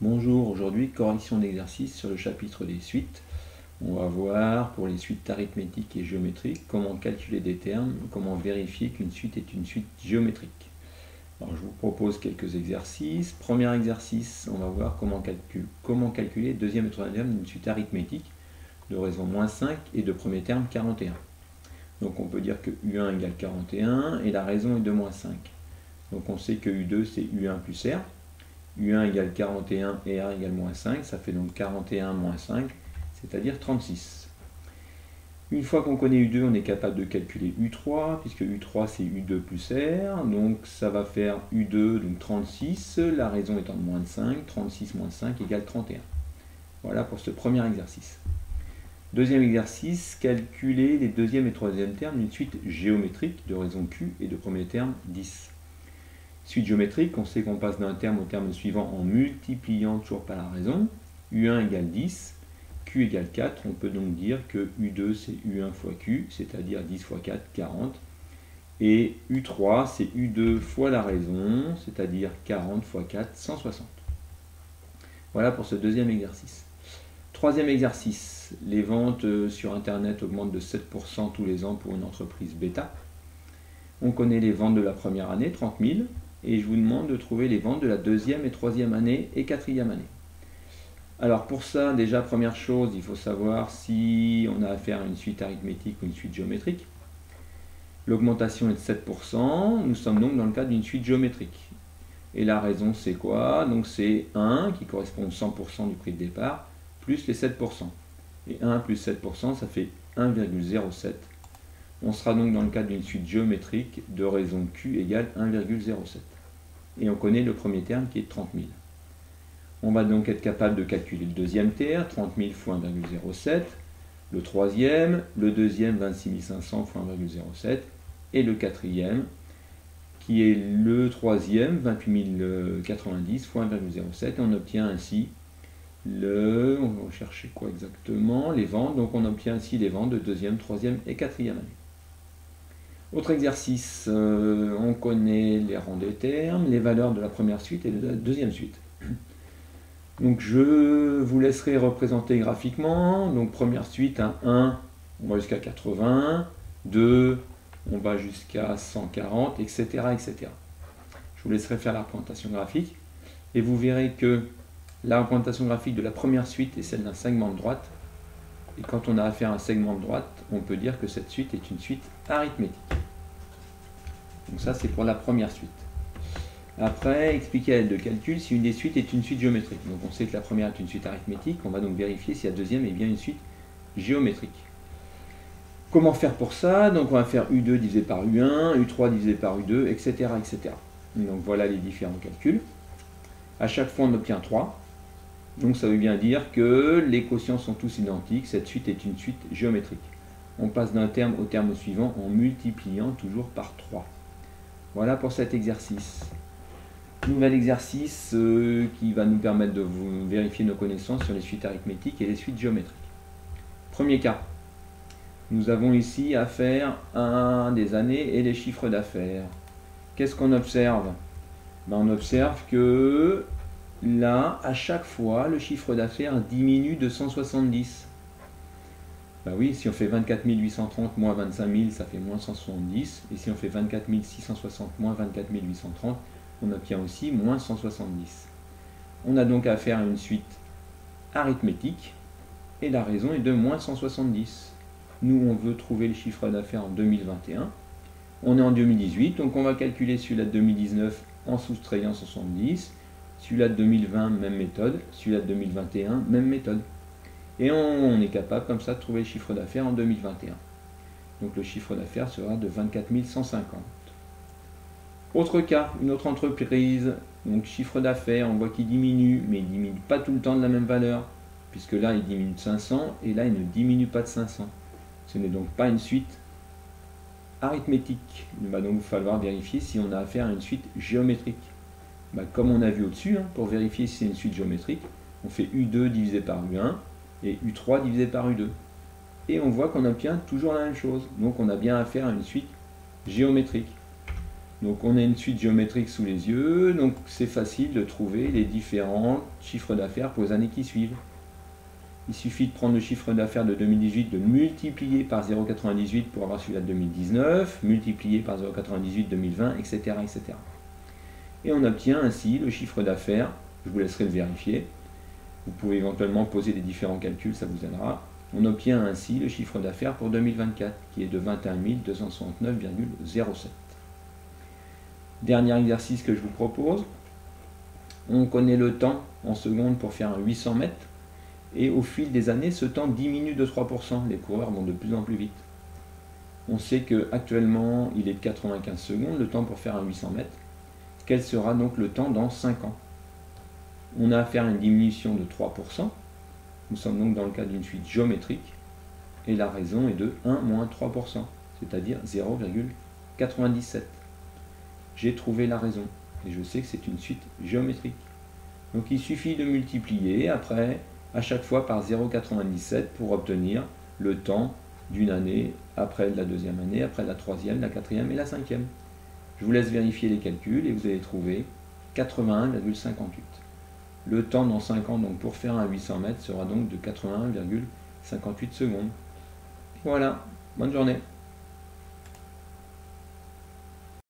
Bonjour, aujourd'hui correction d'exercice sur le chapitre des suites. On va voir pour les suites arithmétiques et géométriques comment calculer des termes, comment vérifier qu'une suite est une suite géométrique. Alors je vous propose quelques exercices. Premier exercice, on va voir comment calculer deuxième et troisième terme d'une suite arithmétique de raison moins 5 et de premier terme 41. Donc on peut dire que U1 égale 41 et la raison est de moins 5. Donc on sait que U2 c'est U1 plus R. U1 égale 41 et R égale moins 5, ça fait donc 41 moins 5, c'est-à-dire 36. Une fois qu'on connaît U2, on est capable de calculer U3, puisque U3 c'est U2 plus R, donc ça va faire U2, donc 36, la raison étant de moins de 5, 36 moins 5 égale 31. Voilà pour ce premier exercice. Deuxième exercice, calculer les deuxième et troisième termes d'une suite géométrique de raison Q et de premier terme 10. Suite géométrique, on sait qu'on passe d'un terme au terme suivant en multipliant toujours par la raison. U1 égale 10, Q égale 4. On peut donc dire que U2 c'est U1 fois Q, c'est-à-dire 10 fois 4, 40. Et U3 c'est U2 fois la raison, c'est-à-dire 40 fois 4, 160. Voilà pour ce deuxième exercice. Troisième exercice, les ventes sur Internet augmentent de 7% tous les ans pour une entreprise bêta. On connaît les ventes de la première année, 30 000. Et je vous demande de trouver les ventes de la deuxième et troisième année et quatrième année. Alors pour ça, déjà première chose, il faut savoir si on a affaire à une suite arithmétique ou une suite géométrique. L'augmentation est de 7%, nous sommes donc dans le cadre d'une suite géométrique. Et la raison c'est quoi? Donc c'est 1 qui correspond au 100% du prix de départ, plus les 7%. Et 1 plus 7%, ça fait 1,07. On sera donc dans le cadre d'une suite géométrique de raison Q égale 1,07. Et on connaît le premier terme qui est 30 000. On va donc être capable de calculer le deuxième terme, 30 000 fois 1,07, le troisième, le deuxième 26 500 fois 1,07, et le quatrième, qui est le troisième, 28 090 fois 1,07, et on obtient ainsi on va chercher quoi exactement, les ventes, donc on obtient ainsi les ventes de deuxième, troisième et quatrième année. Autre exercice, on connaît les rangs des termes, les valeurs de la première suite et de la deuxième suite. Donc je vous laisserai représenter graphiquement. Donc première suite, 1, on va jusqu'à 80, 2, on va jusqu'à 140, etc., etc. Je vous laisserai faire la représentation graphique. Et vous verrez que la représentation graphique de la première suite est celle d'un segment de droite. Et quand on a affaire à un segment de droite, on peut dire que cette suite est une suite arithmétique. Donc ça, c'est pour la première suite. Après, expliquer à l'aide de calcul si une des suites est une suite géométrique. Donc on sait que la première est une suite arithmétique, on va donc vérifier si la deuxième est bien une suite géométrique. Comment faire pour ça? Donc on va faire U2 divisé par U1, U3 divisé par U2, etc., etc. Donc voilà les différents calculs. À chaque fois, on obtient 3. Donc ça veut bien dire que les quotients sont tous identiques, cette suite est une suite géométrique. On passe d'un terme au terme suivant en multipliant toujours par 3. Voilà pour cet exercice. Nouvel exercice qui va nous permettre de vérifier nos connaissances sur les suites arithmétiques et les suites géométriques. Premier cas, nous avons ici affaire à des années et les chiffres d'affaires. Qu'est-ce qu'on observe? On observe que là, à chaque fois, le chiffre d'affaires diminue de 170. Oui, si on fait 24 830 moins 25 000, ça fait moins 170. Et si on fait 24 660 moins 24 830, on obtient aussi moins 170. On a donc affaire à une suite arithmétique, et la raison est de moins 170. Nous, on veut trouver le chiffre d'affaires en 2021. On est en 2018, donc on va calculer celui-là de 2019 en soustrayant 70. Celui-là de 2020, même méthode. Celui-là de 2021, même méthode. Et on est capable comme ça de trouver le chiffre d'affaires en 2021. Donc le chiffre d'affaires sera de 24 150. Autre cas, une autre entreprise, donc chiffre d'affaires, on voit qu'il diminue, mais il ne diminue pas tout le temps de la même valeur, puisque là il diminue de 500, et là il ne diminue pas de 500. Ce n'est donc pas une suite arithmétique. Il va donc falloir vérifier si on a affaire à une suite géométrique. Comme on a vu au-dessus, pour vérifier si c'est une suite géométrique, on fait U2 divisé par U1 et U3 divisé par U2. Et on voit qu'on obtient toujours la même chose. Donc on a bien affaire à une suite géométrique. Donc on a une suite géométrique sous les yeux, donc c'est facile de trouver les différents chiffres d'affaires pour les années qui suivent. Il suffit de prendre le chiffre d'affaires de 2018, de le multiplier par 0,98 pour avoir celui-là de 2019, multiplier par 0,98 2020, etc., etc. Et on obtient ainsi le chiffre d'affaires. Je vous laisserai le vérifier. Vous pouvez éventuellement poser des différents calculs, ça vous aidera. On obtient ainsi le chiffre d'affaires pour 2024, qui est de 21 269,07. Dernier exercice que je vous propose. On connaît le temps en secondes pour faire un 800 mètres. Et au fil des années, ce temps diminue de 3%. Les coureurs vont de plus en plus vite. On sait qu'actuellement, il est de 95 secondes, le temps pour faire un 800 mètres. Quel sera donc le temps dans 5 ans? On a affaire à une diminution de 3%. Nous sommes donc dans le cas d'une suite géométrique. Et la raison est de 1 moins 3%, c'est-à-dire 0,97. J'ai trouvé la raison. Et je sais que c'est une suite géométrique. Donc il suffit de multiplier après à chaque fois par 0,97 pour obtenir le temps d'une année, après la deuxième année, après la troisième, la quatrième et la cinquième. Je vous laisse vérifier les calculs et vous allez trouver 81,58. Le temps dans 5 ans donc pour faire un 800 mètres sera donc de 81,58 secondes. Voilà, bonne journée.